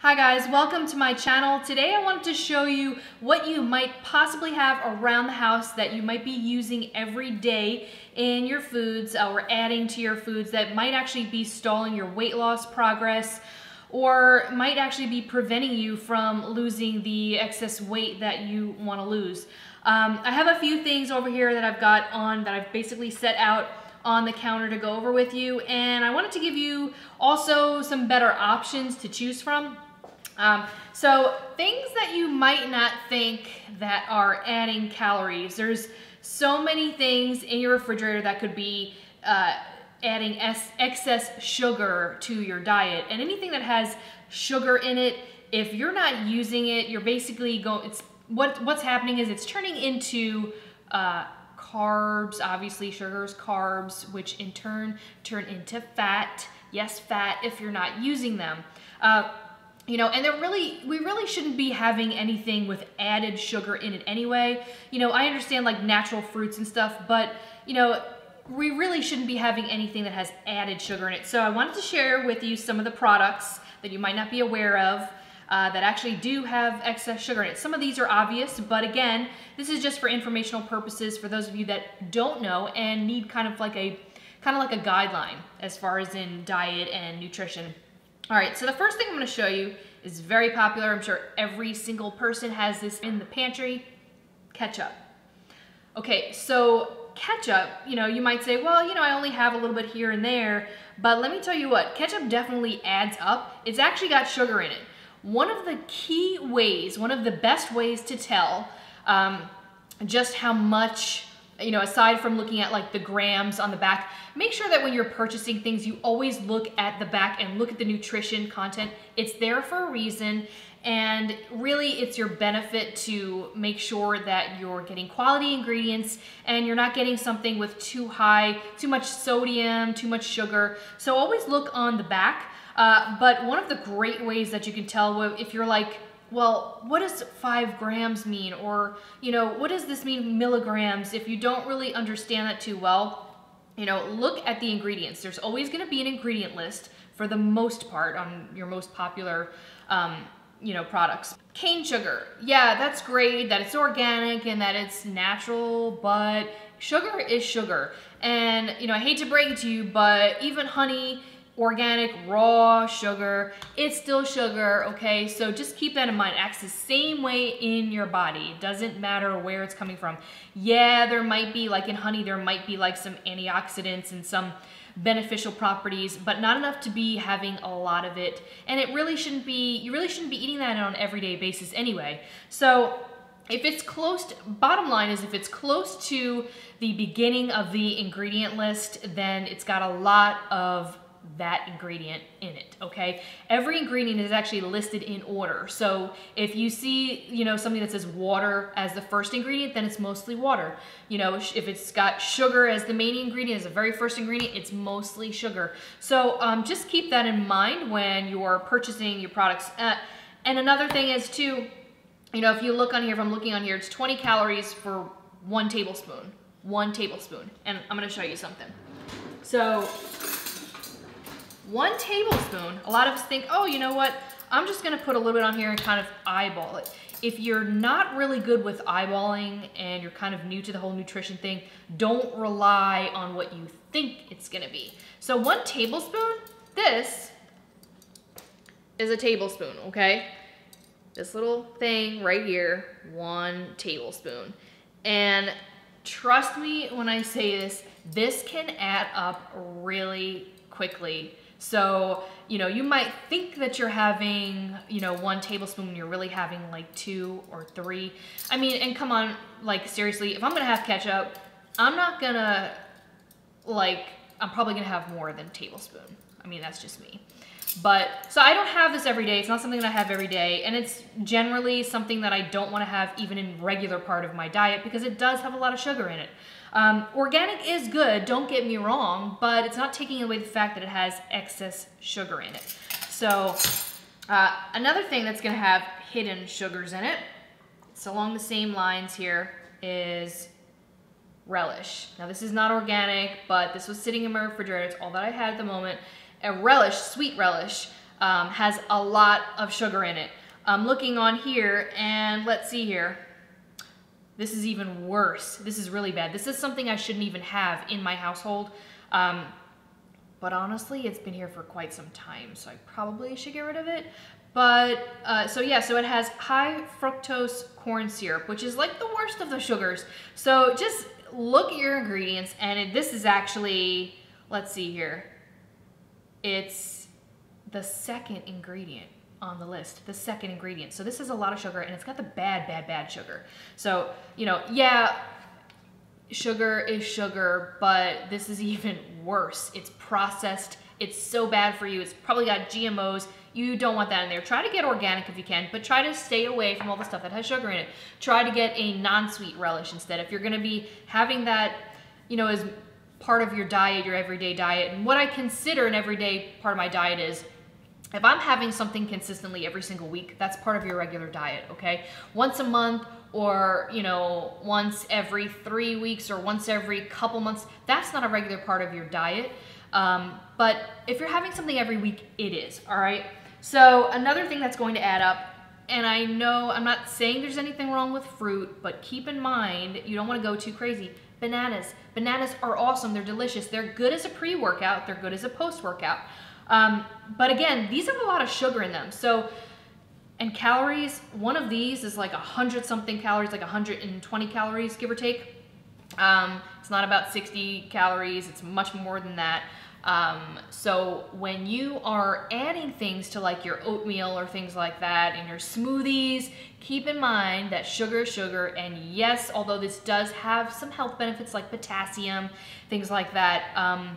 Hi guys, welcome to my channel. Today I wanted to show you what you might possibly have around the house that you might be using every day in your foods or adding to your foods that might actually be stalling your weight loss progress or might actually be preventing you from losing the excess weight that you want to lose. I have a few things over here that I've got on that I've basically set out on the counter to go over with you, and I wanted to give you also some better options to choose from. So things that you might not think that are adding calories. There's so many things in your refrigerator that could be adding excess sugar to your diet, and anything that has sugar in it, if you're not using it, you're basically going, what's happening is it's turning into carbs. Obviously sugar's carbs, which in turn turn into fat. Yes, fat if you're not using them. You know, and we really shouldn't be having anything with added sugar in it anyway. You know, I understand like natural fruits and stuff, but you know, we really shouldn't be having anything that has added sugar in it. So I wanted to share with you some of the products that you might not be aware of that actually do have excess sugar in it. Some of these are obvious, but again, this is just for informational purposes for those of you that don't know and need kind of like a guideline as far as in diet and nutrition. All right, so the first thing I'm gonna show you is very popular. I'm sure every single person has this in the pantry: ketchup. Okay, so ketchup, you know, you might say, well, you know, I only have a little bit here and there, but let me tell you what, ketchup definitely adds up. It's actually got sugar in it. One of the key ways, one of the best ways to tell just how much, you know, aside from looking at like the grams on the back, make sure that when you're purchasing things, you always look at the back and look at the nutrition content. It's there for a reason, and really it's your benefit to make sure that you're getting quality ingredients and you're not getting something with too much sodium, too much sugar. So always look on the back. But one of the great ways that you can tell if you're like, well, what does 5 grams mean? Or, you know, what does this mean milligrams? If you don't really understand that too well, you know, look at the ingredients. There's always gonna be an ingredient list for the most part on your most popular, you know, products. Cane sugar, yeah, that's great that it's organic and that it's natural, but sugar is sugar. And, you know, I hate to break it to you, but even honey, organic, raw sugar, it's still sugar, okay? So just keep that in mind. It acts the same way in your body. It doesn't matter where it's coming from. Yeah, there might be, like in honey, there might be like some antioxidants and some beneficial properties, but not enough to be having a lot of it. And it really shouldn't be, you really shouldn't be eating that on an everyday basis anyway. So if it's close, bottom line is if it's close to the beginning of the ingredient list, then it's got a lot of that ingredient in it, okay? Every ingredient is actually listed in order. So if you see, you know, something that says water as the first ingredient, then it's mostly water. You know, if it's got sugar as the main ingredient, as the very first ingredient, it's mostly sugar. So just keep that in mind when you're purchasing your products. And another thing is too, you know, if you look on here, if I'm looking on here, it's 20 calories for 1 tablespoon. 1 tablespoon. And I'm gonna show you something. So 1 tablespoon, a lot of us think, oh, you know what, I'm just gonna put a little bit on here and kind of eyeball it. If you're not really good with eyeballing and you're kind of new to the whole nutrition thing, don't rely on what you think it's gonna be. So 1 tablespoon, this is a tablespoon, okay? This little thing right here, 1 tablespoon. And trust me when I say this, this can add up really quickly. So, you know, you might think that you're having, you know, 1 tablespoon when you're really having like 2 or 3. I mean, and come on, like seriously, if I'm gonna have ketchup, I'm not gonna, like, I'm probably gonna have more than a tablespoon. I mean, that's just me. But, so I don't have this every day. It's not something that I have every day. And it's generally something that I don't want to have even in regular part of my diet because it does have a lot of sugar in it. Organic is good, don't get me wrong, but it's not taking away the fact that it has excess sugar in it. So another thing that's going to have hidden sugars in it, it's along the same lines here, is Relish. Now this is not organic, but this was sitting in my refrigerator. It's all that I had at the moment. A relish, sweet relish, has a lot of sugar in it. I'm looking on here, and let's see here. This is even worse. This is really bad. This is something I shouldn't even have in my household. But honestly, it's been here for quite some time, so I probably should get rid of it. But, so yeah, so it has high fructose corn syrup, which is like the worst of the sugars. So just look at your ingredients, and this is actually, let's see here. It's the second ingredient on the list, the second ingredient. So this is a lot of sugar, and it's got the bad sugar. So, you know, yeah, sugar is sugar, but this is even worse. It's processed. It's so bad for you. It's probably got GMOs. You don't want that in there. Try to get organic if you can, but try to stay away from all the stuff that has sugar in it. Try to get a non-sweet relish instead. If you're going to be having that, you know, as part of your diet, your everyday diet, and what I consider an everyday part of my diet is, if I'm having something consistently every single week, that's part of your regular diet, okay? Once a month, or, you know, once every 3 weeks, or once every couple months, that's not a regular part of your diet. But if you're having something every week, it is, all right? So another thing that's going to add up, and I know I'm not saying there's anything wrong with fruit, but keep in mind, you don't want to go too crazy. Bananas. Bananas are awesome. They're delicious. They're good as a pre-workout. They're good as a post-workout. But again, these have a lot of sugar in them. So, and calories, one of these is like 100-something calories, like 120 calories, give or take. It's not about 60 calories. It's much more than that. So when you are adding things to like your oatmeal or things like that in your smoothies, keep in mind that sugar is sugar. And yes, although this does have some health benefits like potassium, things like that,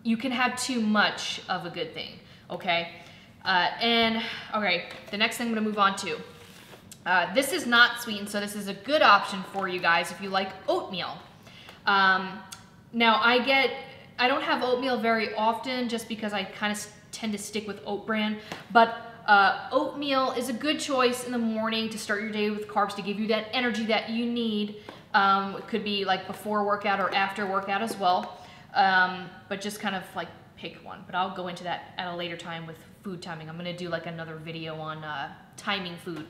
you can have too much of a good thing, okay? Okay, the next thing I'm gonna move on to. This is not sweetened, so this is a good option for you guys if you like oatmeal. Now I don't have oatmeal very often just because I kind of tend to stick with Oat Bran, but oatmeal is a good choice in the morning to start your day with carbs to give you that energy that you need. It could be like before workout or after workout as well, but just kind of like pick one. But I'll go into that at a later time with food timing. I'm gonna do like another video on timing food.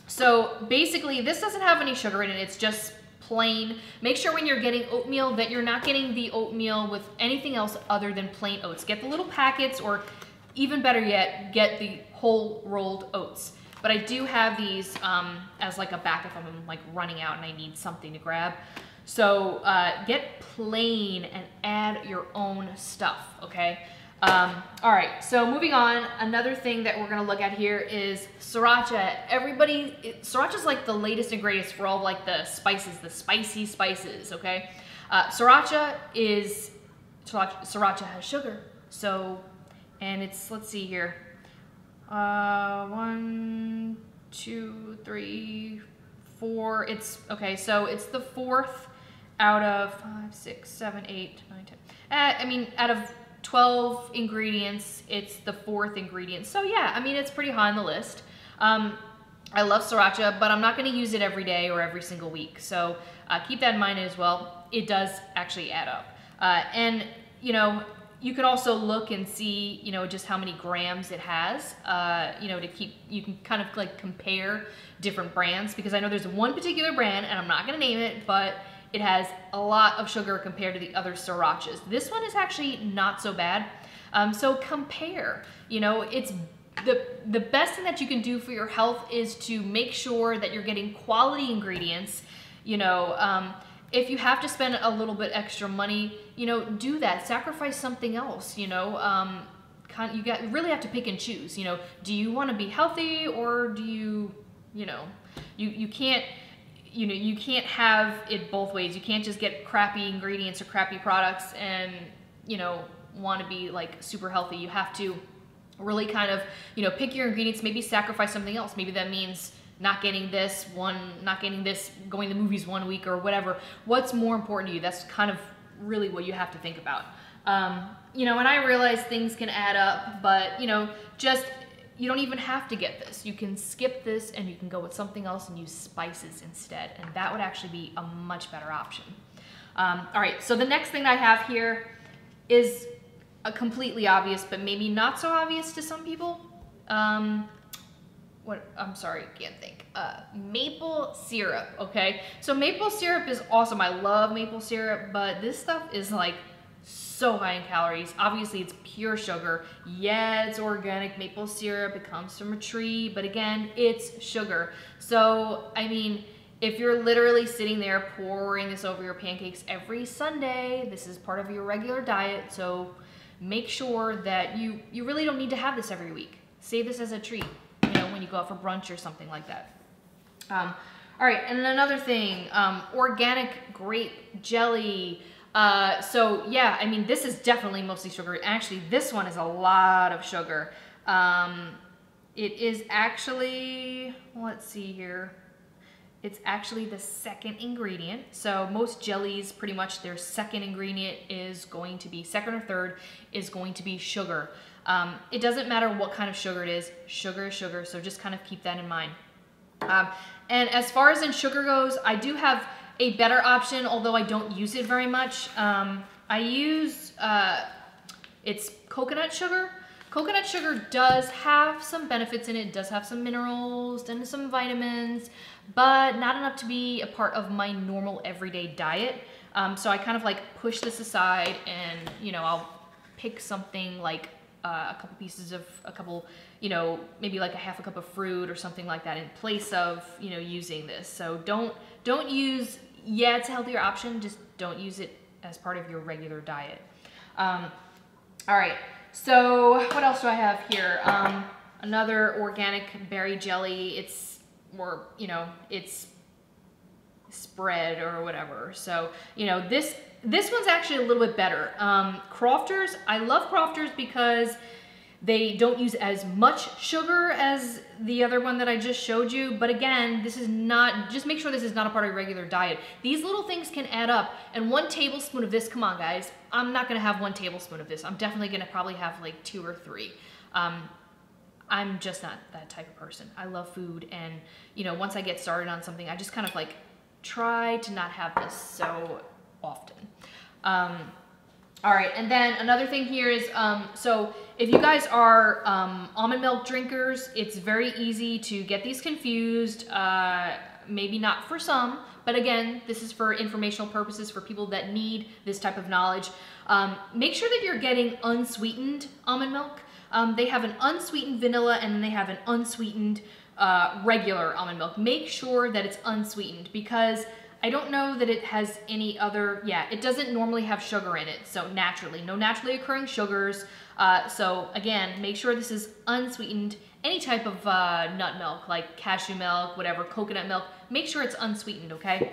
So basically this doesn't have any sugar in it, it's just plain. Make sure when you're getting oatmeal that you're not getting the oatmeal with anything else other than plain oats. Get the little packets, or even better yet, get the whole rolled oats. But I do have these as like a backup if I'm like running out and I need something to grab. So get plain and add your own stuff, okay? All right, so moving on, another thing that we're gonna look at here is Sriracha. Sriracha's like the latest and greatest for all like the spices, the spicy spices, okay? Sriracha has sugar, so, and it's, let's see here, 1, 2, 3, 4, it's, okay, so it's the 4th out of 5, 6, 7, 8, 9, 10, I mean, out of 12 ingredients, it's the 4th ingredient. So yeah, I mean, it's pretty high on the list. I love Sriracha, but I'm not gonna use it every day or every single week. So keep that in mind as well. It does actually add up. And you know, you can also look and see, you know, just how many grams it has, you know, you can kind of like compare different brands, because I know there's one particular brand, and I'm not gonna name it, but it has a lot of sugar compared to the other Srirachas. This one is actually not so bad. So compare, you know, it's the best thing that you can do for your health is to make sure that you're getting quality ingredients. You know, if you have to spend a little bit extra money, you know, do that, sacrifice something else, you know, you really have to pick and choose, you know, do you want to be healthy, or do you, you know, you can't, you know, you can't have it both ways. You can't just get crappy ingredients or crappy products and, you know, want to be like super healthy. You have to really kind of, you know, pick your ingredients, maybe sacrifice something else. Maybe that means not getting this, going to the movies 1 week or whatever. What's more important to you? That's kind of really what you have to think about. You know, and I realize things can add up, but, you know, just, you don't even have to get this. You can skip this and you can go with something else and use spices instead. And that would actually be a much better option. All right, so the next thing I have here is completely obvious, but maybe not so obvious to some people. I'm sorry, can't think. Maple syrup, okay? So maple syrup is awesome. I love maple syrup, but this stuff is like so high in calories. Obviously, it's pure sugar. Yeah, it's organic maple syrup. It comes from a tree, but again, it's sugar. So, I mean, if you're literally sitting there pouring this over your pancakes every Sunday, this is part of your regular diet, so make sure that you really don't need to have this every week. Save this as a treat, you know, when you go out for brunch or something like that. All right, and then another thing, organic grape jelly. So yeah, I mean, this is definitely mostly sugar. Actually, this one is a lot of sugar. It is actually, let's see here. It's actually the second ingredient. So most jellies, pretty much their second ingredient is going to be, second or third, is going to be sugar. It doesn't matter what kind of sugar it is. Sugar is sugar, so just kind of keep that in mind. And as far as in sugar goes, I do have a better option, although I don't use it very much. I use, it's coconut sugar. Coconut sugar does have some benefits in it. It does have some minerals and some vitamins, but not enough to be a part of my normal everyday diet. So I kind of like push this aside and, you know, I'll pick something like a couple pieces of, you know, maybe like a half a cup of fruit or something like that in place of, you know, using this. So don't use, yeah, it's a healthier option, just don't use it as part of your regular diet. All right. So what else do I have here? Another organic berry jelly. It's more, you know, it's spread or whatever. So, you know, this one's actually a little bit better. Crofters, I love Crofters because they don't use as much sugar as the other one that I just showed you. But again, this is not, just make sure this is not a part of your regular diet. These little things can add up. And 1 tablespoon of this, come on guys, I'm not gonna have 1 tablespoon of this. I'm definitely gonna probably have like 2 or 3. I'm just not that type of person. I love food, and you know, once I get started on something, I just kind of like try to not have this so often. All right, and then another thing here is, so if you guys are almond milk drinkers, it's very easy to get these confused. Maybe not for some, but again, this is for informational purposes for people that need this type of knowledge. Make sure that you're getting unsweetened almond milk. They have an unsweetened vanilla and then they have an unsweetened regular almond milk. Make sure that it's unsweetened because I don't know that it has any other, yeah, it doesn't normally have sugar in it. So naturally, no naturally occurring sugars. So again, make sure this is unsweetened. Any type of nut milk, like cashew milk, whatever, coconut milk, make sure it's unsweetened, okay?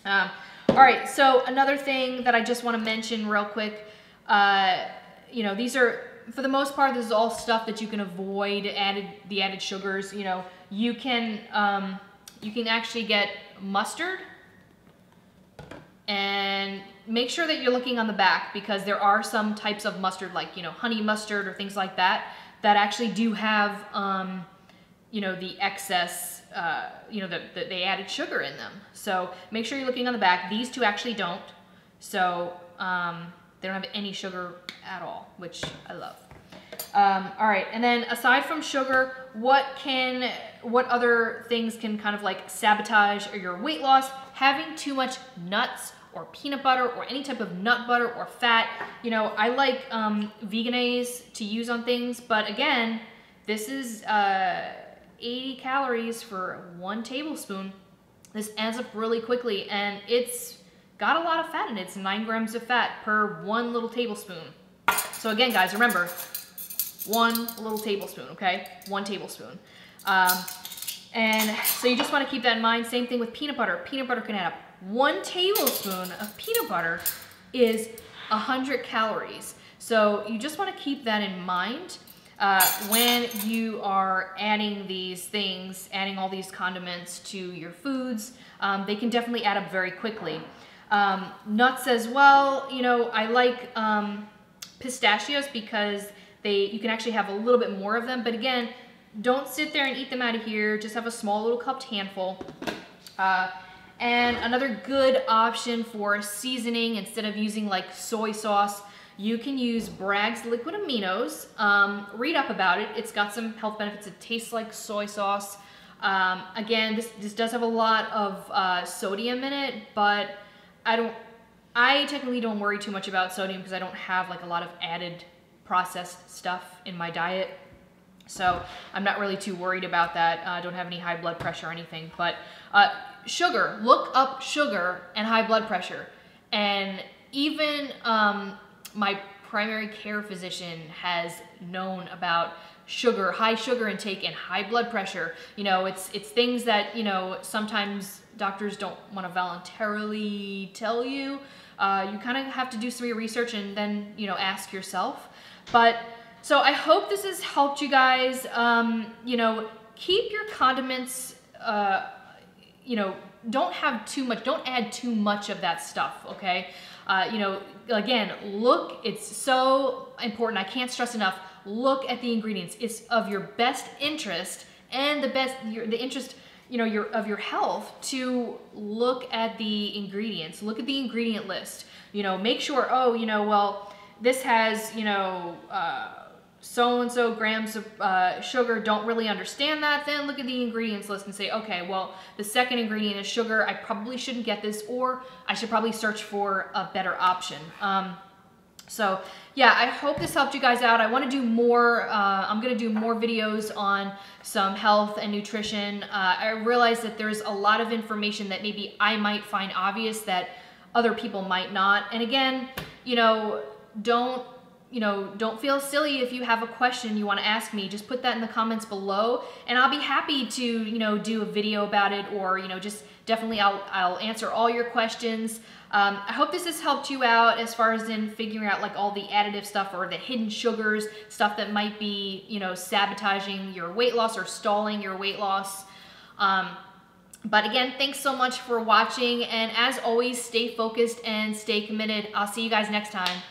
All right, so another thing that I just want to mention real quick, you know, these are, for the most part, this is all stuff that you can avoid the added sugars. You know, you can actually get mustard, and make sure that you're looking on the back because there are some types of mustard, like, you know, honey mustard or things like that, that actually do have, you know, the excess, you know, they added sugar in them. So make sure you're looking on the back. These two actually don't. So they don't have any sugar at all, which I love. All right, and then aside from sugar, what other things can kind of like sabotage your weight loss? Having too much nuts or peanut butter or any type of nut butter or fat. You know, I like Vegetablenaise to use on things, but again, this is 80 calories for 1 tablespoon. This adds up really quickly, and it's got a lot of fat in it. It's 9 grams of fat per 1 little tablespoon. So again, guys, remember, 1 little tablespoon, okay? 1 tablespoon. And so you just want to keep that in mind. Same thing with peanut butter. Peanut butter can add up. 1 tablespoon of peanut butter is 100 calories. So you just want to keep that in mind when you are adding these things, adding all these condiments to your foods. They can definitely add up very quickly. Nuts as well. You know, I like pistachios because you can actually have a little bit more of them. But again, don't sit there and eat them out of here. Just have a small little cupped handful. And another good option for seasoning, instead of using like soy sauce, you can use Bragg's liquid aminos. Read up about it. It's got some health benefits. It tastes like soy sauce. Again, this does have a lot of sodium in it, but I technically don't worry too much about sodium because I don't have like a lot of added processed stuff in my diet. So I'm not really too worried about that. I don't have any high blood pressure or anything. But sugar, look up sugar and high blood pressure. And even my primary care physician has known about sugar, high sugar intake and high blood pressure. You know, it's things that, you know, sometimes doctors don't want to voluntarily tell you. You kind of have to do some of your research and then, you know, ask yourself. But so I hope this has helped you guys. You know, keep your condiments, you know, don't have too much, don't add too much of that stuff, okay? You know, again, look, it's so important. I can't stress enough. Look at the ingredients. It's of your best interest and the interest, you know, of your health to look at the ingredients. Look at the ingredient list. You know, make sure, oh, you know, well, this has, you know, so-and-so grams of sugar. Don't really understand that. Then look at the ingredients list and say, okay, well, the second ingredient is sugar. I probably shouldn't get this, or I should probably search for a better option. So yeah, I hope this helped you guys out. I want to do more, I'm going to do more videos on some health and nutrition. I realize that there's a lot of information that maybe I might find obvious that other people might not. And again, you know, don't feel silly if you have a question you want to ask me. Just put that in the comments below and I'll be happy to, you know, do a video about it, or, you know, just definitely I'll answer all your questions. I hope this has helped you out as far as in figuring out like all the additive stuff or the hidden sugars, stuff that might be, you know, sabotaging your weight loss or stalling your weight loss. But again, thanks so much for watching, and as always, stay focused and stay committed. I'll see you guys next time.